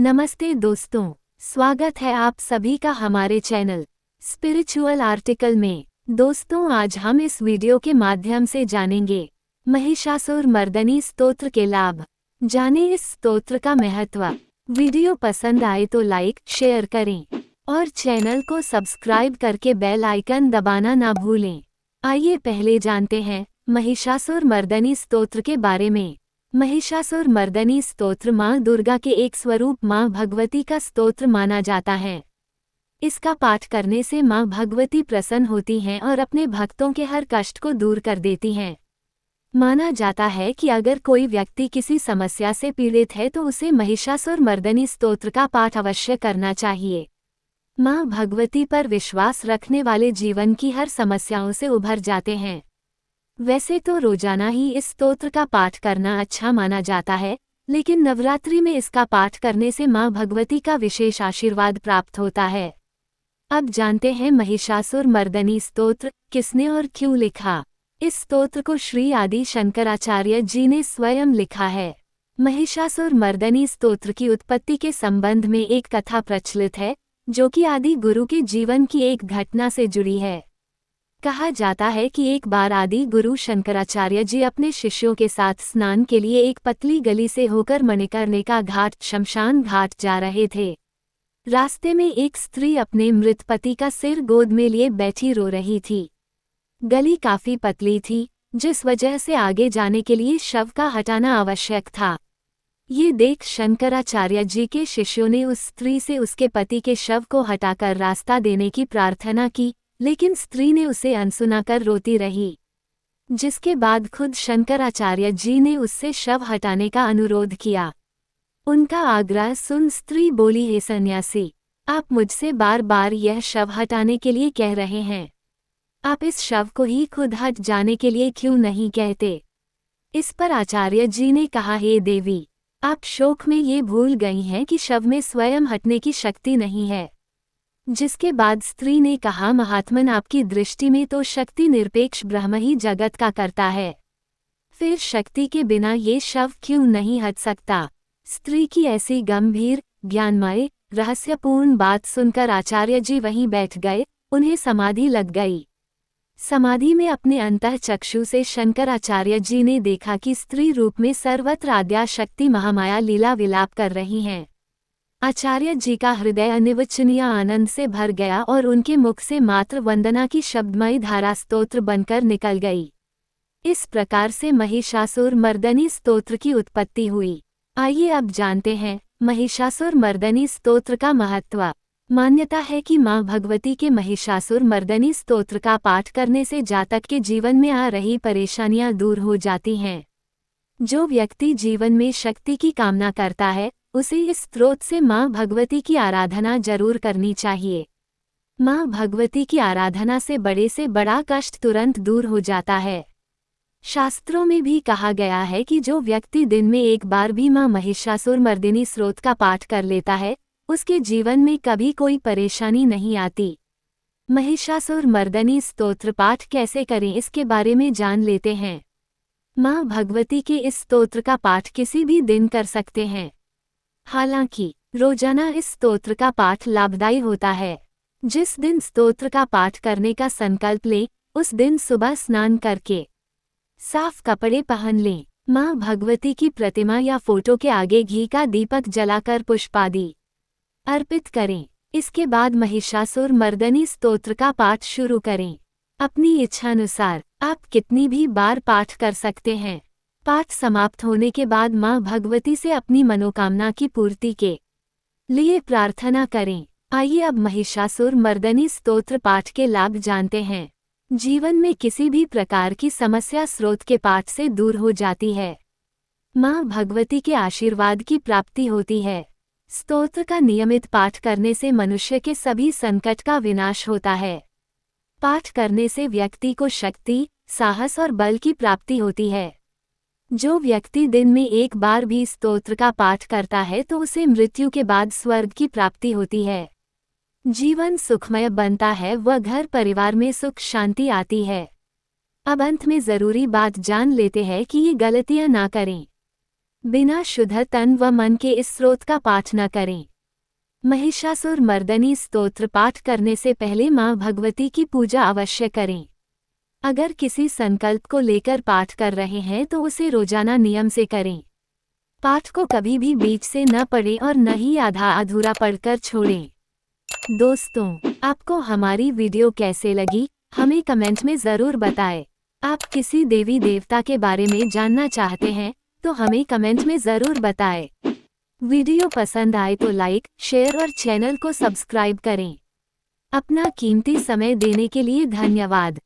नमस्ते दोस्तों, स्वागत है आप सभी का हमारे चैनल स्पिरिचुअल आर्टिकल में। दोस्तों, आज हम इस वीडियो के माध्यम से जानेंगे महिषासुर मर्दनी स्तोत्र के लाभ। जानें इस स्तोत्र का महत्व। वीडियो पसंद आए तो लाइक, शेयर करें और चैनल को सब्सक्राइब करके बेल आइकन दबाना ना भूलें। आइए पहले जानते हैं महिषासुर मर्दनी स्तोत्र के बारे में। महिषासुर मर्दनी स्तोत्र माँ दुर्गा के एक स्वरूप माँ भगवती का स्तोत्र माना जाता है। इसका पाठ करने से माँ भगवती प्रसन्न होती हैं और अपने भक्तों के हर कष्ट को दूर कर देती हैं। माना जाता है कि अगर कोई व्यक्ति किसी समस्या से पीड़ित है तो उसे महिषासुर मर्दनी स्तोत्र का पाठ अवश्य करना चाहिए। माँ भगवती पर विश्वास रखने वाले जीवन की हर समस्याओं से उभर जाते हैं। वैसे तो रोजाना ही इस स्तोत्र का पाठ करना अच्छा माना जाता है, लेकिन नवरात्रि में इसका पाठ करने से माँ भगवती का विशेष आशीर्वाद प्राप्त होता है। अब जानते हैं महिषासुर मर्दनी स्तोत्र किसने और क्यों लिखा। इस स्तोत्र को श्री आदि शंकराचार्य जी ने स्वयं लिखा है। महिषासुर मर्दनी स्तोत्र की उत्पत्ति के संबंध में एक कथा प्रचलित है, जो कि आदि गुरु के जीवन की एक घटना से जुड़ी है। कहा जाता है कि एक बार आदि गुरु शंकराचार्य जी अपने शिष्यों के साथ स्नान के लिए एक पतली गली से होकर मणिकर्णिका घाट शमशान घाट जा रहे थे। रास्ते में एक स्त्री अपने मृत पति का सिर गोद में लिए बैठी रो रही थी। गली काफी पतली थी, जिस वजह से आगे जाने के लिए शव का हटाना आवश्यक था। ये देख शंकराचार्य जी के शिष्यों ने उस स्त्री से उसके पति के शव को हटाकर रास्ता देने की प्रार्थना की, लेकिन स्त्री ने उसे अनसुना कर रोती रही। जिसके बाद खुद शंकराचार्य जी ने उससे शव हटाने का अनुरोध किया। उनका आग्रह सुन स्त्री बोली, हे सन्यासी, आप मुझसे बार बार यह शव हटाने के लिए कह रहे हैं, आप इस शव को ही खुद हट जाने के लिए क्यों नहीं कहते। इस पर आचार्य जी ने कहा, हे देवी, आप शोक में ये भूल गई हैं कि शव में स्वयं हटने की शक्ति नहीं है। जिसके बाद स्त्री ने कहा, महात्मन, आपकी दृष्टि में तो शक्ति निरपेक्ष ब्रह्म ही जगत का करता है, फिर शक्ति के बिना ये शव क्यों नहीं हट सकता। स्त्री की ऐसी गंभीर, ज्ञानमय, रहस्यपूर्ण बात सुनकर आचार्य जी वहीं बैठ गए। उन्हें समाधि लग गई। समाधि में अपने अंतःचक्षु से शंकराचार्य जी ने देखा कि स्त्री रूप में सर्वत्र आद्या शक्ति महामाया लीला विलाप कर रही हैं। आचार्य जी का हृदय अनिर्वचनीय आनंद से भर गया और उनके मुख से मात्र वंदना की शब्दमयी धारा स्तोत्र बनकर निकल गई। इस प्रकार से महिषासुर मर्दनी स्तोत्र की उत्पत्ति हुई। आइए अब जानते हैं महिषासुर मर्दनी स्तोत्र का महत्व। मान्यता है कि माँ भगवती के महिषासुर मर्दनी स्तोत्र का पाठ करने से जातक के जीवन में आ रही परेशानियां दूर हो जाती हैं। जो व्यक्ति जीवन में शक्ति की कामना करता है, उसे इस स्रोत से माँ भगवती की आराधना जरूर करनी चाहिए। माँ भगवती की आराधना से बड़ा कष्ट तुरंत दूर हो जाता है। शास्त्रों में भी कहा गया है कि जो व्यक्ति दिन में एक बार भी माँ महिषासुर मर्दिनी स्रोत का पाठ कर लेता है, उसके जीवन में कभी कोई परेशानी नहीं आती। महिषासुर मर्दनी स्तोत्र पाठ कैसे करें, इसके बारे में जान लेते हैं। माँ भगवती के इस स्तोत्र का पाठ किसी भी दिन कर सकते हैं। हालांकि रोजाना इस स्तोत्र का पाठ लाभदायी होता है। जिस दिन स्तोत्र का पाठ करने का संकल्प लें, उस दिन सुबह स्नान करके साफ कपड़े पहन लें। माँ भगवती की प्रतिमा या फोटो के आगे घी का दीपक जलाकर पुष्पादि अर्पित करें। इसके बाद महिषासुर मर्दनी स्तोत्र का पाठ शुरू करें। अपनी इच्छानुसार आप कितनी भी बार पाठ कर सकते हैं। पाठ समाप्त होने के बाद माँ भगवती से अपनी मनोकामना की पूर्ति के लिए प्रार्थना करें। आइए अब महिषासुर मर्दनी स्तोत्र पाठ के लाभ जानते हैं। जीवन में किसी भी प्रकार की समस्या स्रोत के पाठ से दूर हो जाती है। माँ भगवती के आशीर्वाद की प्राप्ति होती है। स्तोत्र का नियमित पाठ करने से मनुष्य के सभी संकट का विनाश होता है। पाठ करने से व्यक्ति को शक्ति, साहस और बल की प्राप्ति होती है। जो व्यक्ति दिन में एक बार भी स्तोत्र का पाठ करता है तो उसे मृत्यु के बाद स्वर्ग की प्राप्ति होती है। जीवन सुखमय बनता है व घर परिवार में सुख शांति आती है। अब अंत में जरूरी बात जान लेते हैं कि ये गलतियां ना करें। बिना शुद्ध तन व मन के इस स्रोत का पाठ न करें। महिषासुर मर्दनी स्तोत्र पाठ करने से पहले मां भगवती की पूजा अवश्य करें। अगर किसी संकल्प को लेकर पाठ कर रहे हैं तो उसे रोजाना नियम से करें। पाठ को कभी भी बीच से न पढ़ें और न ही आधा अधूरा पढ़कर छोड़ें। दोस्तों, आपको हमारी वीडियो कैसे लगी, हमें कमेंट में ज़रूर बताएं। आप किसी देवी देवता के बारे में जानना चाहते हैं तो हमें कमेंट में ज़रूर बताएं। वीडियो पसंद आए तो लाइक, शेयर और चैनल को सब्सक्राइब करें। अपना कीमती समय देने के लिए धन्यवाद।